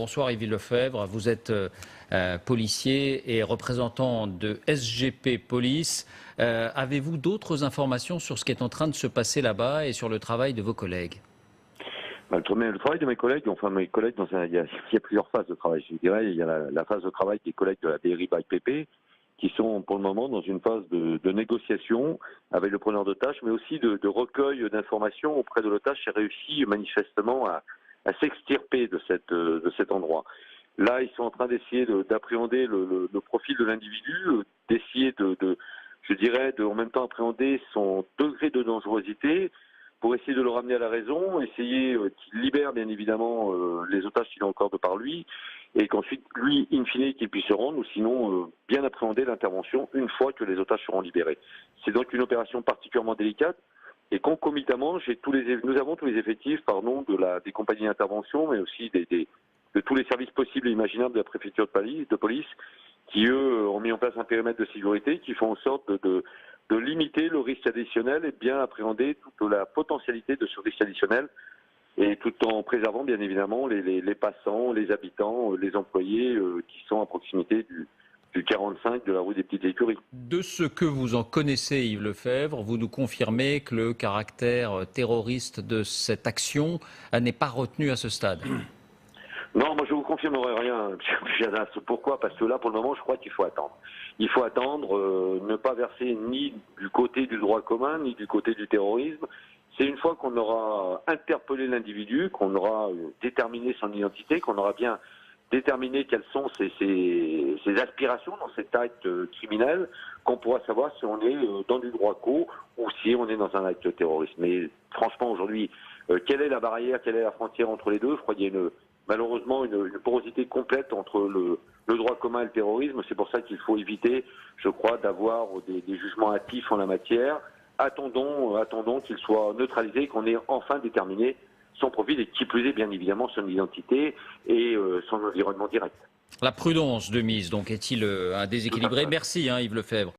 Bonsoir Yves Lefebvre, vous êtes policier et représentant de SGP Police. Avez-vous d'autres informations sur ce qui est en train de se passer là-bas et sur le travail de vos collègues? Le travail de mes collègues, il y a plusieurs phases de travail. Je dirais, il y a la phase de travail des collègues de la DRI BAC-PP qui sont pour le moment dans une phase de négociation avec le preneur de tâches, mais aussi de recueil d'informations auprès de l'otage qui a réussi manifestement à s'extirper de cet endroit. Là, ils sont en train d'essayer d'appréhender le profil de l'individu, d'essayer en même temps appréhender son degré de dangerosité pour essayer de le ramener à la raison, essayer qu'il libère bien évidemment les otages qu'il a encore de par lui, et qu'ensuite, lui, in fine, qu'il puisse se rendre, ou sinon bien appréhender l'intervention une fois que les otages seront libérés. C'est donc une opération particulièrement délicate, et concomitamment, nous avons tous les effectifs des compagnies d'intervention, mais aussi de tous les services possibles et imaginables de la préfecture de police, qui, eux, ont mis en place un périmètre de sécurité qui font en sorte de limiter le risque additionnel et de bien appréhender toute la potentialité de ce risque additionnel, et tout en préservant bien évidemment les passants, les habitants, les employés qui sont à proximité du 45 de la rue des Petites Écuries. De ce que vous en connaissez, Yves Lefebvre, vous nous confirmez que le caractère terroriste de cette action n'est pas retenu à ce stade? Non, moi je vous confirmerai rien, M. Jadas. Pourquoi? Parce que là, pour le moment, je crois qu'il faut attendre. Il faut attendre, ne pas verser ni du côté du droit commun, ni du côté du terrorisme. C'est une fois qu'on aura interpellé l'individu, qu'on aura déterminé son identité, qu'on aura bien déterminé quelles sont ses aspirations dans cet acte criminel, qu'on pourra savoir si on est dans du droit co ou si on est dans un acte terroriste. Mais franchement, aujourd'hui, quelle est la barrière, quelle est la frontière entre les deux? Je crois qu'il y a malheureusement une porosité complète entre le droit commun et le terrorisme. C'est pour ça qu'il faut éviter, je crois, d'avoir des jugements hâtifs en la matière. Attendons qu'il soit neutralisé, qu'on ait enfin déterminé son profil et qui plus est, bien évidemment, son identité et son environnement direct. La prudence de mise, donc, est-il un déséquilibré? Merci Yves Lefebvre.